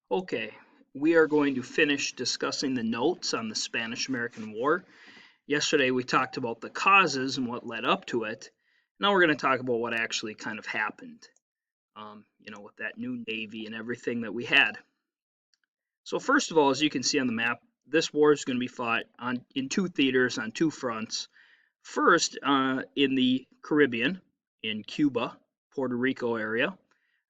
Okay, we are going to finish discussing the notes on the Spanish-American War. Yesterday we talked about the causes and what led up to it. Now we're going to talk about what actually kind of happened, with that new Navy and everything that we had. So first of all, as you can see on the map, this war is going to be fought in two theaters on two fronts. First, in the Caribbean, in Cuba, Puerto Rico area,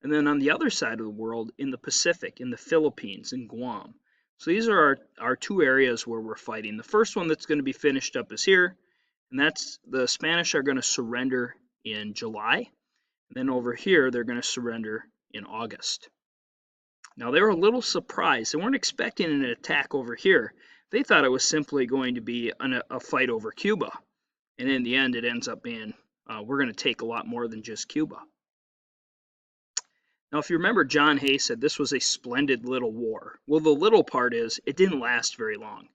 and then on the other side of the world in the Pacific, in the Philippines, in Guam. So these are our two areas where we're fighting. The first one that's going to be finished up is here, and that's the Spanish are going to surrender in July. And then over here, they're going to surrender in August. Now they were a little surprised. They weren't expecting an attack over here. They thought it was simply going to be a fight over Cuba. And in the end, it ends up being we're going to take a lot more than just Cuba. Now, if you remember, John Hay said this was a splendid little war. Well, the little part is it didn't last very long.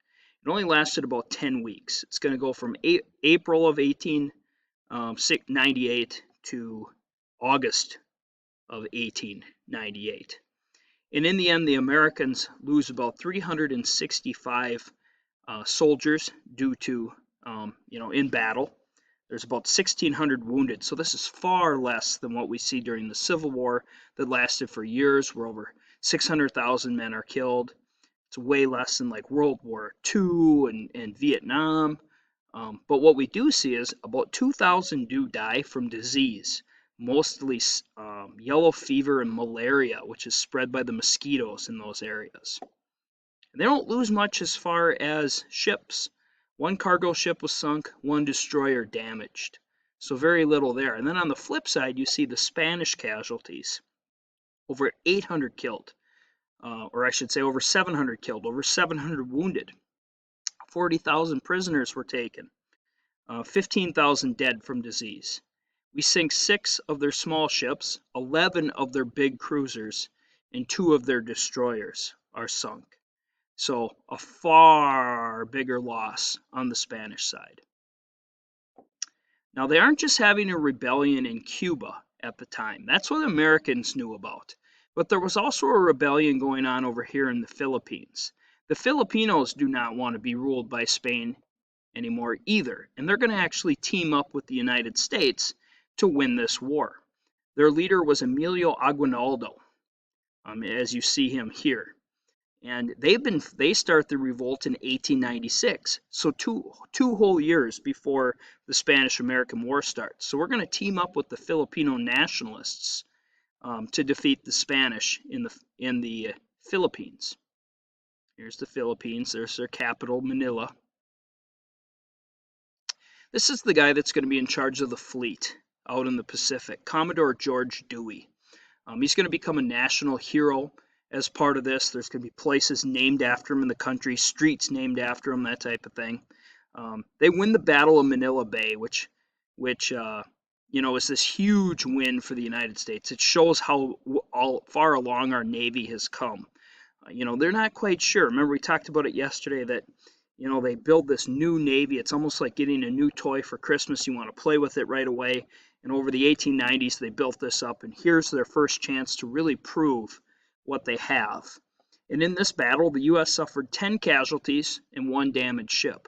It only lasted about 10 weeks. It's going to go from April of 1898 to August of 1898. And in the end, the Americans lose about 365 soldiers due to, in battle. There's about 1,600 wounded, so this is far less than what we see during the Civil War that lasted for years, where over 600,000 men are killed. It's way less than like World War II and Vietnam. But what we do see is about 2,000 do die from disease, mostly yellow fever and malaria, which is spread by the mosquitoes in those areas. And they don't lose much as far as ships. One cargo ship was sunk, one destroyer damaged. So very little there. And then on the flip side, you see the Spanish casualties. Over 800 killed, or I should say over 700 killed, over 700 wounded. 40,000 prisoners were taken. 15,000 dead from disease. We sink 6 of their small ships, 11 of their big cruisers, and 2 of their destroyers are sunk. So a far bigger loss on the Spanish side. Now they aren't just having a rebellion in Cuba at the time. That's what Americans knew about. But there was also a rebellion going on over here in the Philippines. The Filipinos do not want to be ruled by Spain anymore either. And they're going to actually team up with the United States to win this war. Their leader was Emilio Aguinaldo, as you see him here. And they start the revolt in 1896, so two whole years before the Spanish-American War starts. So we're going to team up with the Filipino nationalists to defeat the Spanish in the Philippines. Here's the Philippines. There's their capital, Manila. This is the guy that's going to be in charge of the fleet out in the Pacific, Commodore George Dewey. He's going to become a national hero. As part of this, there's going to be places named after him in the country, streets named after him, that type of thing. They win the Battle of Manila Bay, which is this huge win for the United States. It shows how far along our Navy has come. They're not quite sure. Remember, we talked about it yesterday that, they build this new Navy. It's almost like getting a new toy for Christmas. You want to play with it right away. And over the 1890s, they built this up, and here's their first chance to really prove what they have. And in this battle, the U.S. suffered 10 casualties and 1 damaged ship.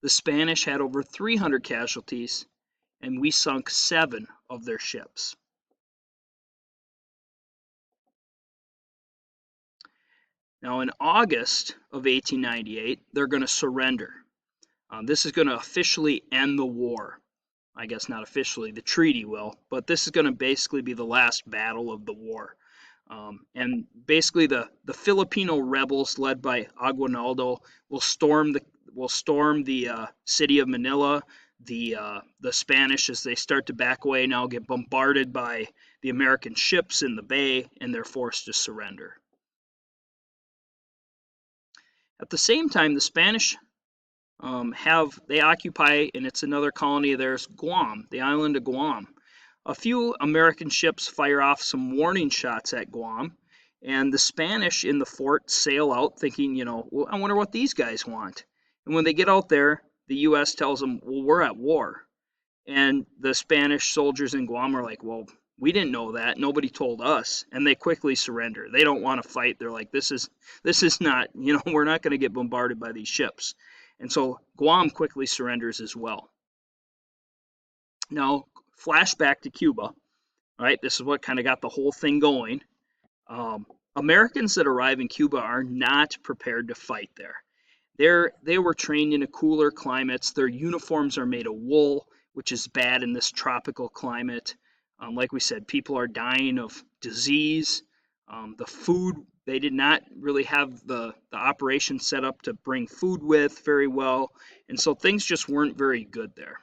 The Spanish had over 300 casualties, and we sunk 7 of their ships. Now, in August of 1898, they're going to surrender. This is going to officially end the war. I guess not officially, the treaty will, but this is going to basically be the last battle of the war. And basically, the Filipino rebels led by Aguinaldo will storm the city of Manila. The Spanish, as they start to back away, now get bombarded by the American ships in the bay, and they're forced to surrender. At the same time, the Spanish they occupy, and it's another colony of theirs, Guam, the island of Guam. A few American ships fire off some warning shots at Guam, and the Spanish in the fort sail out thinking, well, I wonder what these guys want. And when they get out there, the U.S. tells them, well, we're at war. And the Spanish soldiers in Guam are like, well, We didn't know that. Nobody told us, and they quickly surrender. They don't want to fight. They're like, this is not, we're not going to get bombarded by these ships. And so Guam quickly surrenders as well. Now, flashback to Cuba, right? This is what kind of got the whole thing going. Americans that arrive in Cuba are not prepared to fight there. They were trained in a cooler climates. Their uniforms are made of wool, which is bad in this tropical climate. Like we said, people are dying of disease. The food, they did not really have the operation set up to bring food with very well. And so things just weren't very good there.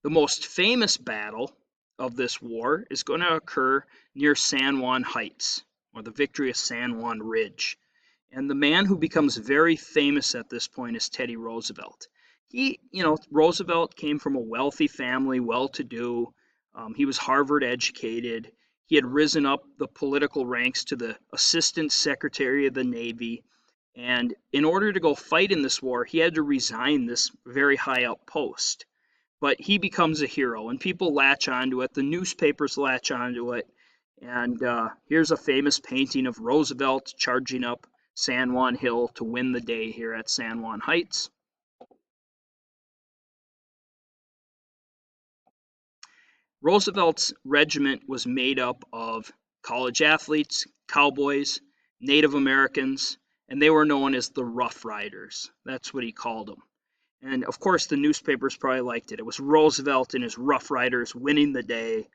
The most famous battle of this war is going to occur near San Juan Heights, or the victory of San Juan Ridge. And the man who becomes very famous at this point is Teddy Roosevelt. Roosevelt came from a wealthy family, well-to-do. He was Harvard educated. He had risen up the political ranks to the Assistant Secretary of the Navy. And in order to go fight in this war, he had to resign this very high up post. But he becomes a hero, and people latch onto it. The newspapers latch onto it. And here's a famous painting of Roosevelt charging up San Juan Hill to win the day here at San Juan Heights. Roosevelt's regiment was made up of college athletes, cowboys, Native Americans, and they were known as the Rough Riders. That's what he called them. And of course, the newspapers probably liked it. It was Roosevelt and his Rough Riders winning the day,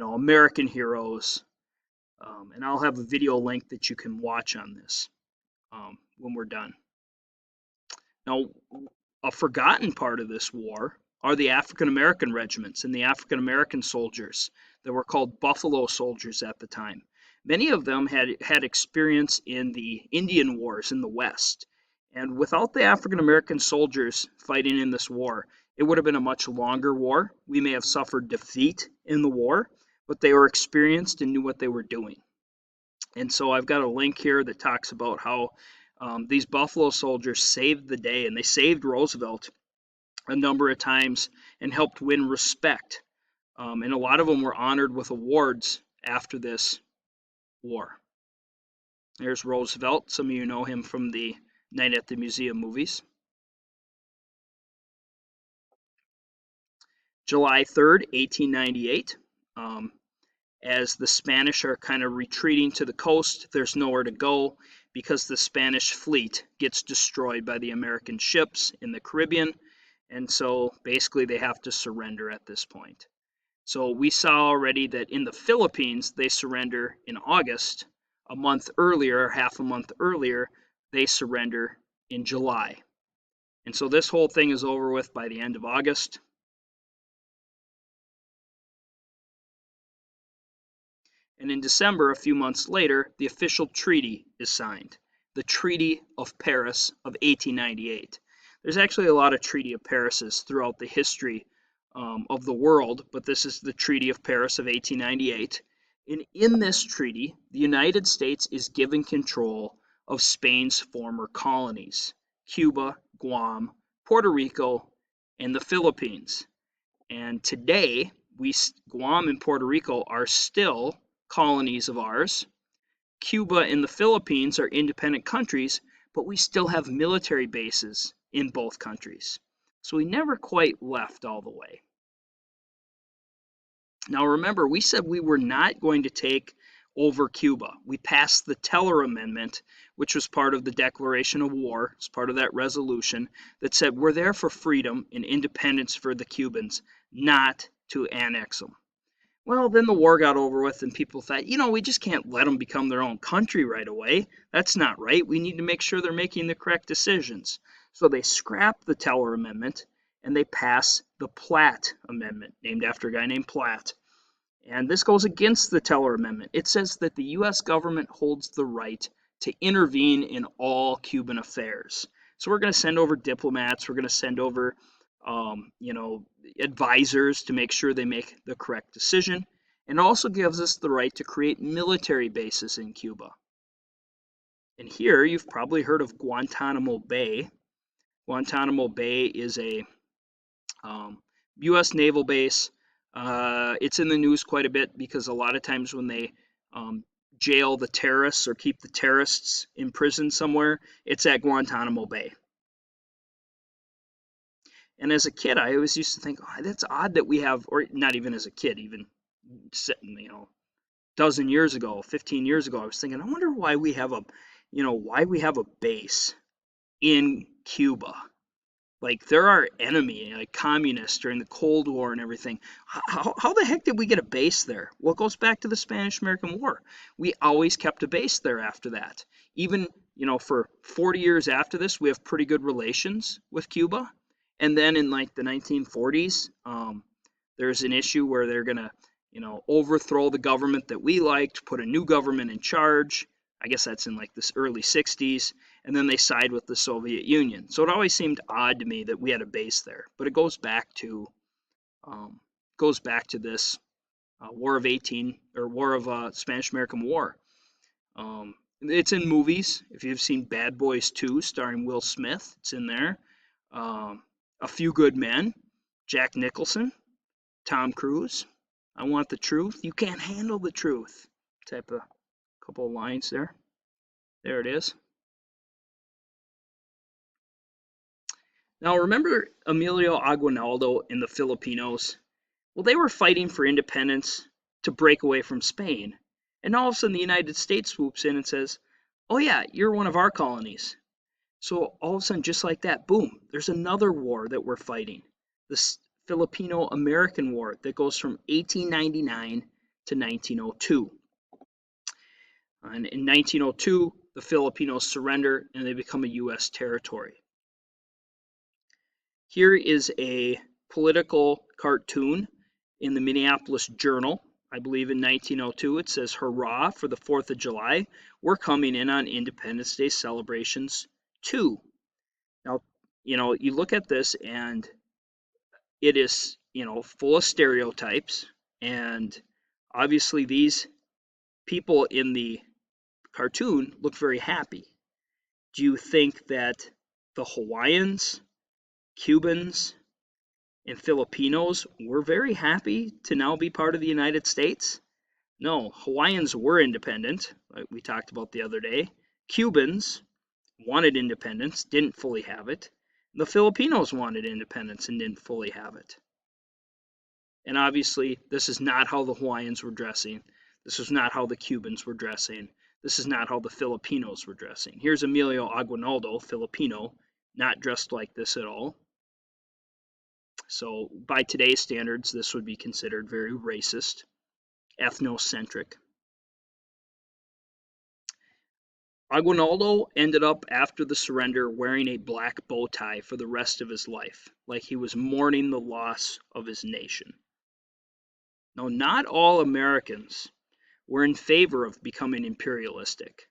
American heroes. And I'll have a video link that you can watch on this when we're done. Now, a forgotten part of this war are the African American regiments and the African American soldiers that were called Buffalo Soldiers at the time. Many of them had experience in the Indian Wars in the West. And without the African American soldiers fighting in this war, it would have been a much longer war. We may have suffered defeat in the war, but they were experienced and knew what they were doing. And so I've got a link here that talks about how these Buffalo Soldiers saved the day, and they saved Roosevelt a number of times and helped win respect. And a lot of them were honored with awards after this war. There's Roosevelt. Some of you know him from the Night at the Museum movies. July 3rd, 1898. As the Spanish are kind of retreating to the coast, there's nowhere to go because the Spanish fleet gets destroyed by the American ships in the Caribbean. And so basically they have to surrender at this point. So we saw already that in the Philippines, they surrender in August. A month earlier, half a month earlier, they surrender in July. And so this whole thing is over with by the end of August. And in December, a few months later, the official treaty is signed, the Treaty of Paris of 1898. There's actually a lot of Treaty of Parises throughout the history of the world, but this is the Treaty of Paris of 1898. And in this treaty, the United States is given control of Spain's former colonies, Cuba, Guam, Puerto Rico, and the Philippines. And today, Guam and Puerto Rico are still colonies of ours. Cuba and the Philippines are independent countries, but we still have military bases in both countries. So we never quite left all the way. Now remember, we said we were not going to take over Cuba. We passed the Teller Amendment, which was part of the Declaration of War. It's part of that resolution that said we're there for freedom and independence for the Cubans, not to annex them. Well, then the war got over with and people thought, we just can't let them become their own country right away. That's not right. We need to make sure they're making the correct decisions. So they scrap the Teller Amendment and they pass the Platt Amendment, named after a guy named Platt. And this goes against the Teller Amendment. It says that the U.S. government holds the right to intervene in all Cuban affairs. So we're going to send over diplomats. We're going to send over advisors to make sure they make the correct decision. And it also gives us the right to create military bases in Cuba. And here you've probably heard of Guantanamo Bay. Guantanamo Bay is a U.S. naval base It's in the news quite a bit because a lot of times when they jail the terrorists or keep the terrorists in prison somewhere, it's at Guantanamo Bay. And as a kid, I always used to think, oh, that's odd that we have, or not even as a kid, even sitting, dozen years ago, 15 years ago, I was thinking, I wonder why we have a base in Cuba. Like they're our enemy, like communists during the Cold War and everything. How the heck did we get a base there? Well, it goes back to the Spanish-American War. We always kept a base there after that. Even, for 40 years after this, we have pretty good relations with Cuba. And then in like the 1940s, there's an issue where they're gonna, overthrow the government that we liked, put a new government in charge. I guess that's in like this early 60s, and then they side with the Soviet Union. So it always seemed odd to me that we had a base there. But it goes back to this War of 18 or War of Spanish-American War. It's in movies. If you've seen Bad Boys 2 starring Will Smith, it's in there. A Few Good Men, Jack Nicholson, Tom Cruise. I want the truth. You can't handle the truth. Type of couple of lines there. There it is. Now remember Emilio Aguinaldo and the Filipinos? Well, they were fighting for independence to break away from Spain. And all of a sudden the United States swoops in and says, oh yeah, you're one of our colonies. So all of a sudden, just like that, boom, there's another war that we're fighting. This Filipino-American War that goes from 1899 to 1902. And in 1902, the Filipinos surrender and they become a U.S. territory. Here is a political cartoon in the Minneapolis Journal. I believe in 1902, it says, hurrah for the 4th of July. We're coming in on Independence Day celebrations too. Now, you look at this and it is, full of stereotypes. And obviously these people in the cartoon look very happy. Do you think that the Hawaiians, Cubans, and Filipinos were very happy to now be part of the United States? No, Hawaiians were independent, like we talked about the other day. Cubans wanted independence, didn't fully have it. The Filipinos wanted independence and didn't fully have it. And obviously, this is not how the Hawaiians were dressing. This is not how the Cubans were dressing. This is not how the Filipinos were dressing. Here's Emilio Aguinaldo, Filipino, not dressed like this at all. So by today's standards, this would be considered very racist, ethnocentric. Aguinaldo ended up, after the surrender, wearing a black bow tie for the rest of his life, like he was mourning the loss of his nation. Now, not all Americans were in favor of becoming imperialistic.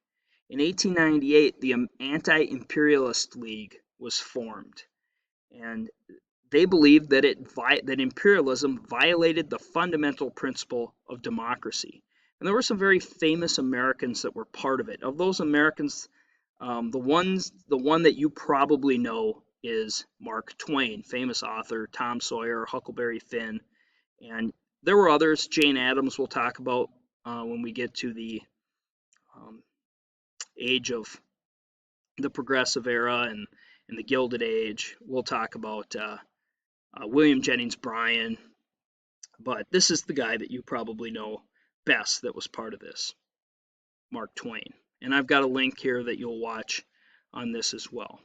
In 1898, the Anti-Imperialist League was formed, and they believed that that imperialism violated the fundamental principle of democracy. And there were some very famous Americans that were part of it. Of those Americans, the one that you probably know is Mark Twain, famous author, Tom Sawyer, Huckleberry Finn, and there were others. Jane Addams we'll talk about when we get to the age of the Progressive Era and the Gilded Age. We'll talk about William Jennings Bryan, but this is the guy that you probably know best that was part of this, Mark Twain. And I've got a link here that you'll watch on this as well.